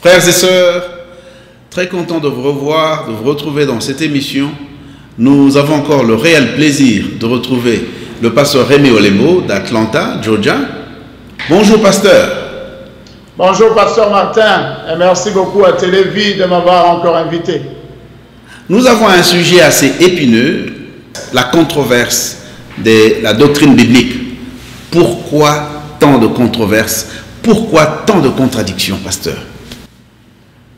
Frères et sœurs, très content de vous revoir, de vous retrouver dans cette émission. Nous avons encore le réel plaisir de retrouver le pasteur Rémi Olemo d'Atlanta, Georgia. Bonjour pasteur. Bonjour pasteur Martin, et merci beaucoup à Télévie de m'avoir encore invité. Nous avons un sujet assez épineux, la controverse de la doctrine biblique. Pourquoi tant de controverses? Pourquoi tant de contradictions, pasteur?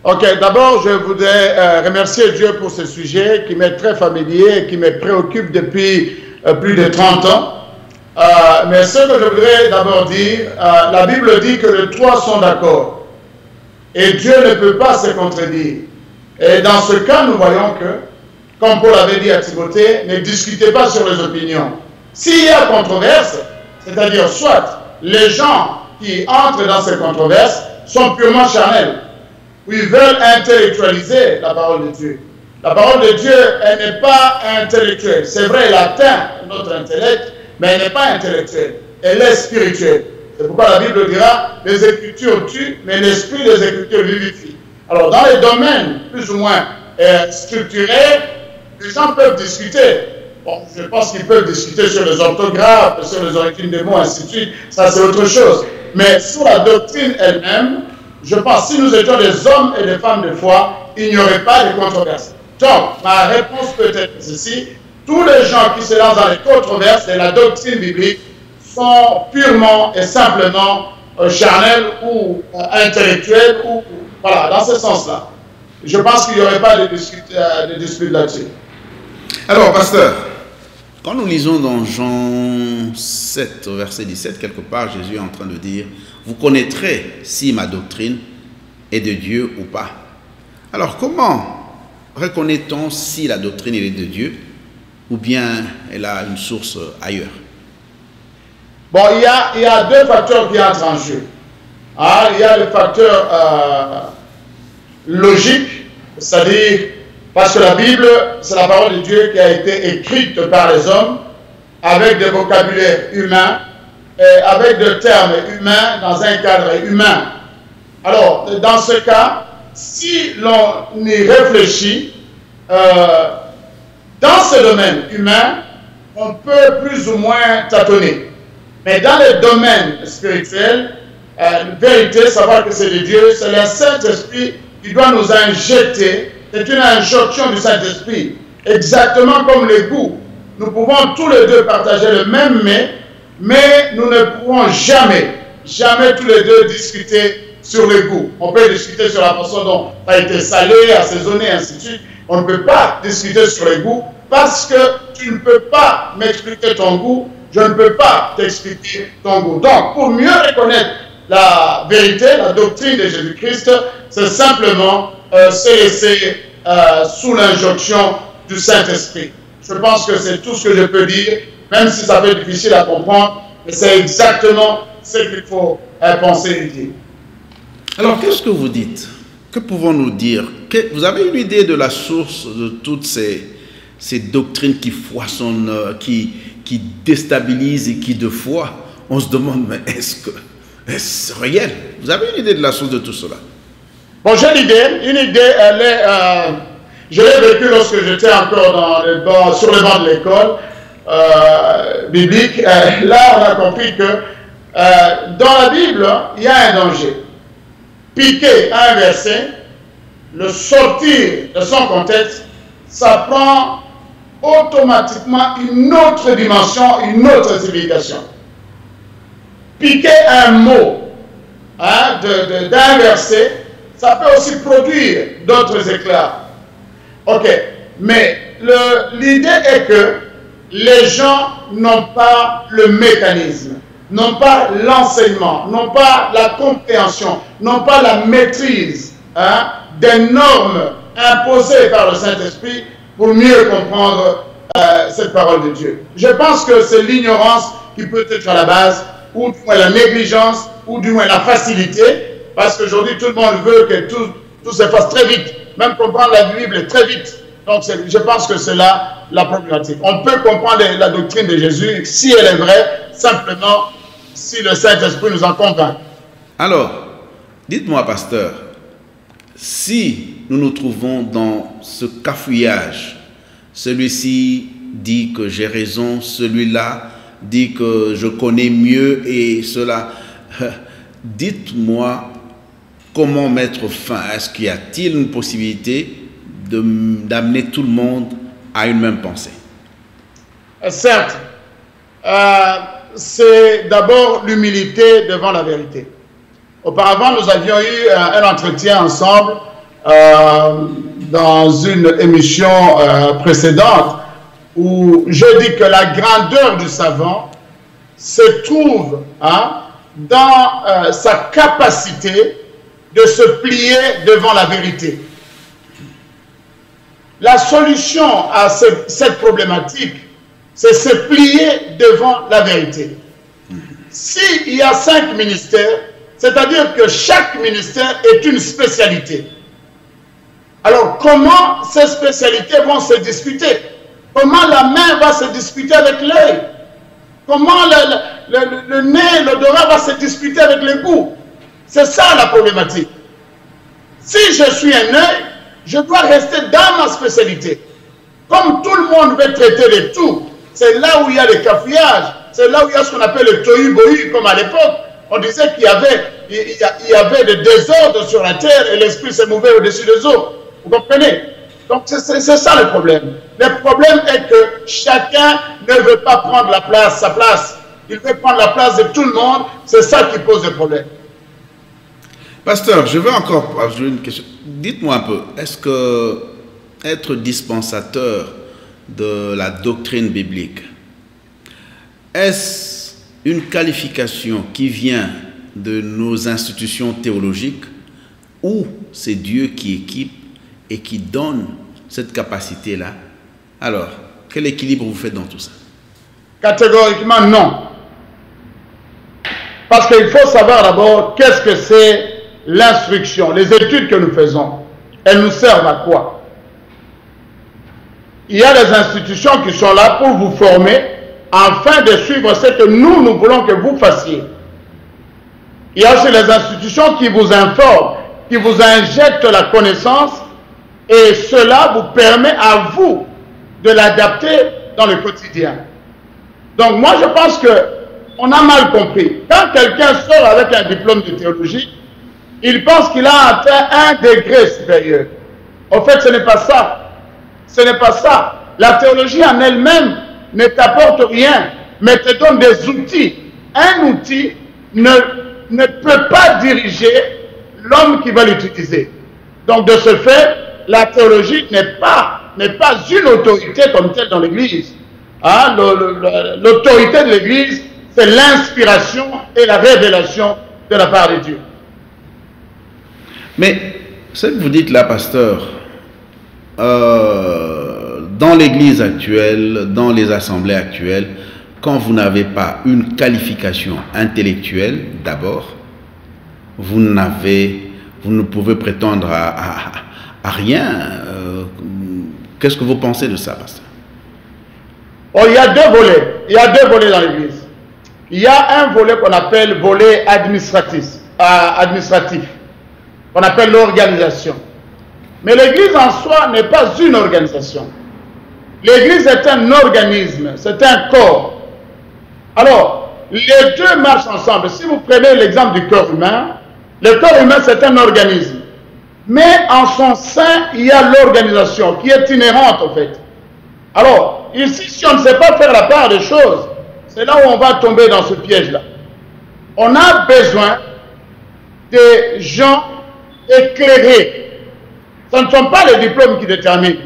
Ok, d'abord je voudrais remercier Dieu pour ce sujet qui m'est très familier et qui me préoccupe depuis plus de 30 ans. Mais ce que je voudrais d'abord dire, la Bible dit que les trois sont d'accord. Et Dieu ne peut pas se contredire. Et dans ce cas, nous voyons que, comme Paul avait dit à Timothée, ne discutez pas sur les opinions. S'il y a controverse, c'est-à-dire soit les gens qui entrent dans ces controverses sont purement charnels, ou ils veulent intellectualiser la parole de Dieu. La parole de Dieu, elle n'est pas intellectuelle. C'est vrai, elle atteint notre intellect, mais elle n'est pas intellectuelle. Elle est spirituelle. C'est pourquoi la Bible dira, les Écritures tuent, mais l'Esprit des Écritures vivifie. Alors, dans les domaines plus ou moins structurés, les gens peuvent discuter. Bon, je pense qu'ils peuvent discuter sur les orthographes, sur les origines des mots, ainsi de suite. Ça, c'est autre chose. Mais sur la doctrine elle-même, je pense que si nous étions des hommes et des femmes de foi, il n'y aurait pas de controverse. Donc, ma réponse peut être ceci. Tous les gens qui se lancent dans les controverses de la doctrine biblique sont purement et simplement charnels ou intellectuels, ou voilà, dans ce sens-là. Je pense qu'il n'y aurait pas de dispute là-dessus. Alors, pasteur, quand nous lisons dans Jean 7, verset 17, quelque part, Jésus est en train de dire « Vous connaîtrez si ma doctrine est de Dieu ou pas. » Alors, comment reconnaît-on si la doctrine est de Dieu ou bien elle a une source ailleurs? Bon, il y a deux facteurs qui entrent en jeu. Il y a le facteur logique, c'est-à-dire parce que la Bible, c'est la parole de Dieu qui a été écrite par les hommes avec des vocabulaires humains et avec des termes humains dans un cadre humain. Alors, dans ce cas, si l'on y réfléchit, dans ce domaine humain, on peut plus ou moins tâtonner. Mais dans le domaine spirituel, vérité, savoir que c'est de Dieu, c'est le Saint-Esprit qui doit nous injecter. C'est une injonction du Saint-Esprit. Exactement comme les goûts. Nous pouvons tous les deux partager le même mets, mais nous ne pouvons jamais tous les deux discuter sur les goûts. On peut discuter sur la façon dont ça a été salé, assaisonné, ainsi de suite. On ne peut pas discuter sur les goûts parce que tu ne peux pas m'expliquer ton goût, je ne peux pas t'expliquer ton goût. Donc, pour mieux reconnaître la vérité, la doctrine de Jésus-Christ, c'est simplement se laisser sous l'injonction du Saint-Esprit. Je pense que c'est tout ce que je peux dire, même si ça peut être difficile à comprendre, mais c'est exactement ce qu'il faut penser et dire. Alors, qu'est-ce que vous dites? Que pouvons-nous dire? Vous avez une idée de la source de toutes ces doctrines qui foisonnent, qui déstabilisent et qui, de fois, on se demande, mais est-ce réel? Vous avez une idée de la source de tout cela? Bon, j'ai une idée, elle est, je l'ai vécue lorsque j'étais encore sur le banc de l'école biblique. Là, on a compris que dans la Bible, il y a un danger. Piquer un verset, le sortir de son contexte, ça prend automatiquement une autre dimension, une autre signification. Piquer un mot d'un verset, ça peut aussi produire d'autres éclats. Ok, mais l'idée est que les gens n'ont pas le mécanisme, n'ont pas l'enseignement, n'ont pas la compréhension, n'ont pas la maîtrise des normes imposées par le Saint-Esprit pour mieux comprendre cette parole de Dieu. Je pense que c'est l'ignorance qui peut être à la base, ou du moins la négligence, ou du moins la facilité, parce qu'aujourd'hui tout le monde veut que tout se fasse très vite, même comprendre la Bible très vite. Donc je pense que c'est là la problématique. On peut comprendre la doctrine de Jésus si elle est vraie, simplement si le Saint-Esprit nous en convainc. Alors, dites-moi, pasteur, si nous nous trouvons dans ce cafouillage, celui-ci dit que j'ai raison, celui-là dit que je connais mieux et cela, dites-moi comment mettre fin. Est-ce qu'il y a-t-il une possibilité d'amener tout le monde à une même pensée? Certes, c'est d'abord l'humilité devant la vérité. Auparavant, nous avions eu un entretien ensemble dans une émission précédente où je dis que la grandeur du savant se trouve dans sa capacité de se plier devant la vérité. La solution à cette problématique, c'est se plier devant la vérité. S'il y a 5 ministères, c'est-à-dire que chaque ministère est une spécialité. Alors, comment ces spécialités vont se discuter? Comment la main va se discuter avec l'œil? Comment le nez, l'odorat va se discuter avec le goût? C'est ça la problématique. Si je suis un œil, je dois rester dans ma spécialité. Comme tout le monde veut traiter de tout, c'est là où il y a le cafouillage, c'est là où il y a ce qu'on appelle le tohu-bohu, comme à l'époque. On disait qu'il y avait des désordres sur la terre et l'esprit se mouvait au-dessus des eaux. Vous comprenez? Donc c'est ça le problème. Le problème est que chacun ne veut pas prendre sa place. Il veut prendre la place de tout le monde. C'est ça qui pose le problème. Pasteur, je veux encore poser une question. Dites-moi un peu, est-ce que être dispensateur de la doctrine biblique, est-ce une qualification qui vient de nos institutions théologiques ou c'est Dieu qui équipe et qui donne cette capacité-là? Alors, quel équilibre vous faites dans tout ça? Catégoriquement, non. Parce qu'il faut savoir d'abord qu'est-ce que c'est l'instruction, les études que nous faisons. Elles nous servent à quoi? Il y a des institutions qui sont là pour vous former afin de suivre ce que nous voulons que vous fassiez. Il y a aussi les institutions qui vous informent, qui vous injectent la connaissance et cela vous permet à vous de l'adapter dans le quotidien. Donc moi je pense qu'on a mal compris. Quand quelqu'un sort avec un diplôme de théologie, il pense qu'il a atteint un degré supérieur. En fait, ce n'est pas ça. Ce n'est pas ça. La théologie en elle-même ne t'apporte rien, mais te donne des outils. Un outil ne peut pas diriger l'homme qui va l'utiliser. Donc, de ce fait, la théologie n'est pas une autorité comme telle dans l'Église. Hein? L'autorité de l'Église, c'est l'inspiration et la révélation de la part de Dieu. Mais ce que vous dites là, pasteur, dans l'Église actuelle, dans les assemblées actuelles, quand vous n'avez pas une qualification intellectuelle, d'abord, vous ne pouvez prétendre à rien. Qu'est-ce que vous pensez de ça, pasteur? Oh, il y a deux volets. Il y a deux volets dans l'Église. Il y a un volet qu'on appelle volet administratif, qu'on appelle l'organisation. Mais l'Église en soi n'est pas une organisation. L'Église est un organisme, c'est un corps. Alors, les deux marchent ensemble. Si vous prenez l'exemple du corps humain, le corps humain c'est un organisme. Mais en son sein, il y a l'organisation qui est inhérente en fait. Alors, ici, si on ne sait pas faire la part des choses, c'est là où on va tomber dans ce piège-là. On a besoin de gens éclairés. Ce ne sont pas les diplômes qui déterminent.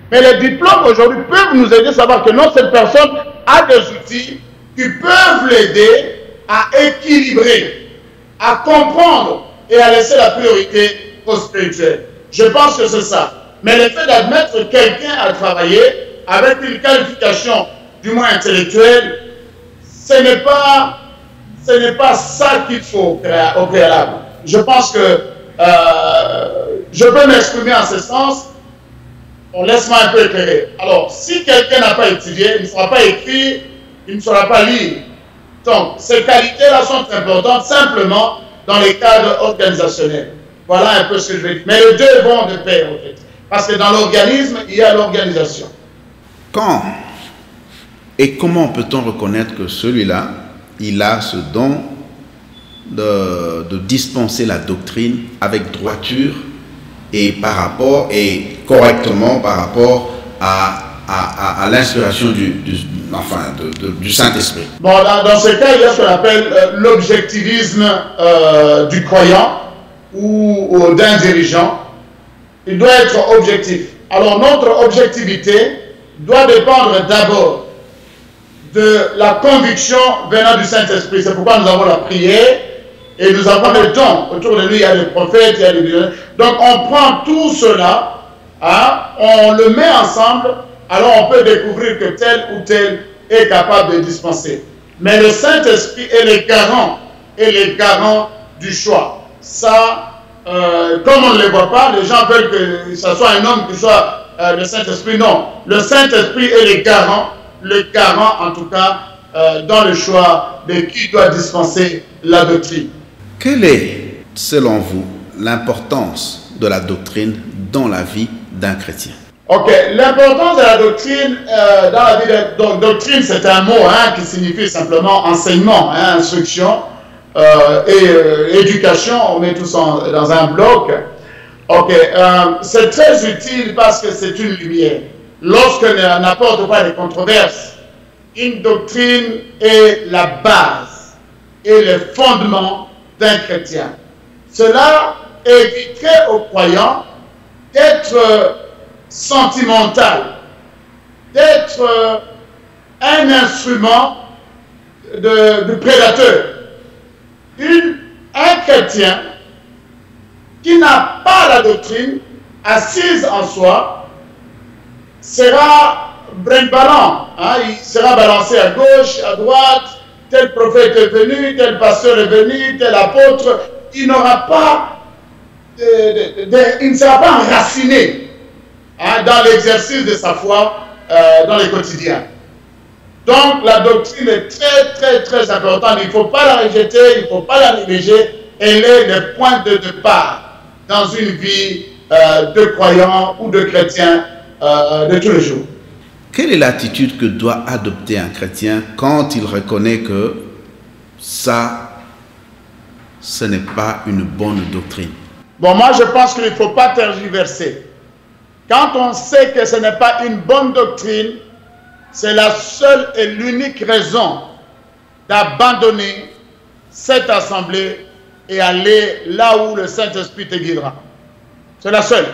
Mais les diplômes aujourd'hui peuvent nous aider à savoir que non, cette personne a des outils qui peuvent l'aider à équilibrer, à comprendre et à laisser la priorité au spirituel. Je pense que c'est ça. Mais le fait d'admettre quelqu'un à travailler avec une qualification du moins intellectuelle, ce n'est pas ça qu'il faut au préalable. Je pense que je peux m'exprimer en ce sens. On laisse-moi un peu éclairer. Alors, si quelqu'un n'a pas étudié, il ne saura pas écrire, il ne saura pas lire. Donc, ces qualités-là sont importantes simplement dans les cadres organisationnels. Voilà un peu ce que je vais dire. Mais les deux vont de pair, en fait. Parce que dans l'organisme, il y a l'organisation. Quand et comment peut-on reconnaître que celui-là, il a ce don de dispenser la doctrine avec droiture et correctement par rapport à l'inspiration du Saint-Esprit? Bon, dans ce cas, il y a ce qu'on appelle l'objectivisme du croyant ou d'un dirigeant. Il doit être objectif. Alors, notre objectivité doit dépendre d'abord de la conviction venant du Saint-Esprit. C'est pourquoi nous avons la prière et nous avons le don. Autour de nous, il y a les prophètes, il y a les... Donc, on prend tout cela, hein, on le met ensemble, alors on peut découvrir que tel ou tel est capable de dispenser. Mais le Saint-Esprit est le garant du choix. Ça, comme on ne le voit pas, les gens veulent que ce soit un homme qui soit le Saint-Esprit. Non, le Saint-Esprit est le garant en tout cas, dans le choix de qui doit dispenser la doctrine. Quelle est, selon vous, l'importance de la doctrine dans la vie d'un chrétien? Ok, l'importance de la doctrine dans la vie donc doctrine, c'est un mot qui signifie simplement enseignement, instruction et éducation. On met tout ça dans un bloc. Ok, c'est très utile parce que c'est une lumière. Lorsqu'on n'apporte pas de controverses, une doctrine est la base et le fondement d'un chrétien. Cela éviterait aux croyants d'être sentimental, d'être un instrument du prédateur. Un chrétien qui n'a pas la doctrine assise en soi sera brinque-ballant, il sera balancé à gauche, à droite, tel prophète est venu, tel pasteur est venu, tel apôtre, il n'aura pas, il ne sera pas enraciné dans l'exercice de sa foi dans le quotidien. Donc la doctrine est très très très importante, il ne faut pas la rejeter, il ne faut pas la négliger, elle est le point de départ dans une vie de croyant ou de chrétien de tous les jours. Quelle est l'attitude que doit adopter un chrétien quand il reconnaît que ça, ce n'est pas une bonne doctrine? Bon, moi je pense qu'il ne faut pas tergiverser. Quand on sait que ce n'est pas une bonne doctrine, c'est la seule et l'unique raison d'abandonner cette assemblée et aller là où le Saint-Esprit te guidera. C'est la seule.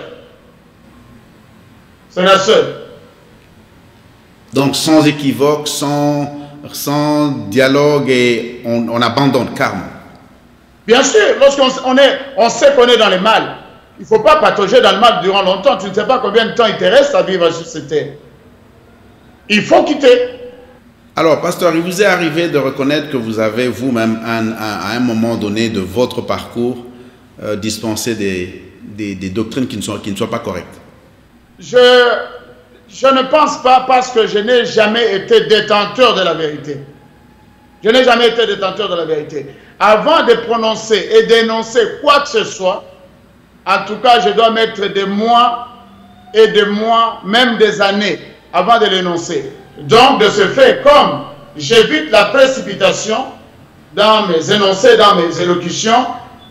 C'est la seule. Donc sans équivoque, sans dialogue, et on abandonne carrément. Bien sûr, lorsqu'on sait qu'on est dans le mal, il ne faut pas patauger dans le mal durant longtemps. Tu ne sais pas combien de temps il te reste à vivre sur cette terre. Il faut quitter. Alors, pasteur, il vous est arrivé de reconnaître que vous avez vous-même, à un moment donné de votre parcours, dispensé des doctrines qui ne soient pas correctes? Je ne pense pas, parce que je n'ai jamais été détenteur de la vérité. Je n'ai jamais été détenteur de la vérité. Avant de prononcer et d'énoncer quoi que ce soit, en tout cas, je dois mettre des mois et des mois, même des années, avant de l'énoncer. Donc, de ce fait, comme j'évite la précipitation dans mes énoncés, dans mes élocutions,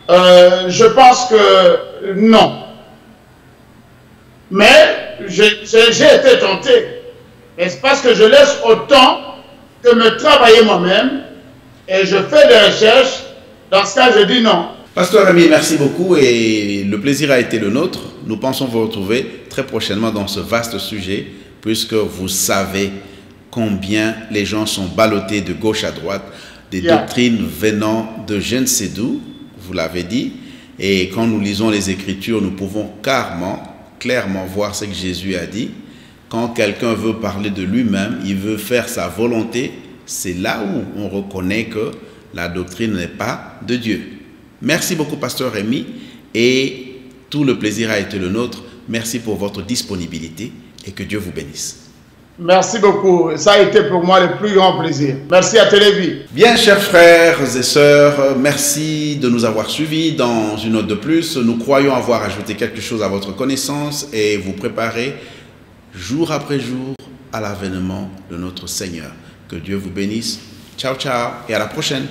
je pense que non. Mais j'ai été tenté. Mais c'est parce que je laisse autant que me travailler moi-même et je fais des recherches. Dans ce cas, je dis non. Pasteur Rémy, merci beaucoup et le plaisir a été le nôtre. Nous pensons vous retrouver très prochainement dans ce vaste sujet, puisque vous savez combien les gens sont ballottés de gauche à droite, des doctrines venant de je ne sais d'où, vous l'avez dit, et quand nous lisons les Écritures, nous pouvons clairement voir ce que Jésus a dit. Quand quelqu'un veut parler de lui-même, il veut faire sa volonté, c'est là où on reconnaît que la doctrine n'est pas de Dieu. Merci beaucoup, pasteur Rémy, et tout le plaisir a été le nôtre. Merci pour votre disponibilité et que Dieu vous bénisse. Merci beaucoup. Ça a été pour moi le plus grand plaisir. Merci à Télévis. Bien, chers frères et sœurs, merci de nous avoir suivis dans une note de plus. Nous croyons avoir ajouté quelque chose à votre connaissance et vous préparer jour après jour à l'avènement de notre Seigneur. Que Dieu vous bénisse. Ciao, ciao et à la prochaine.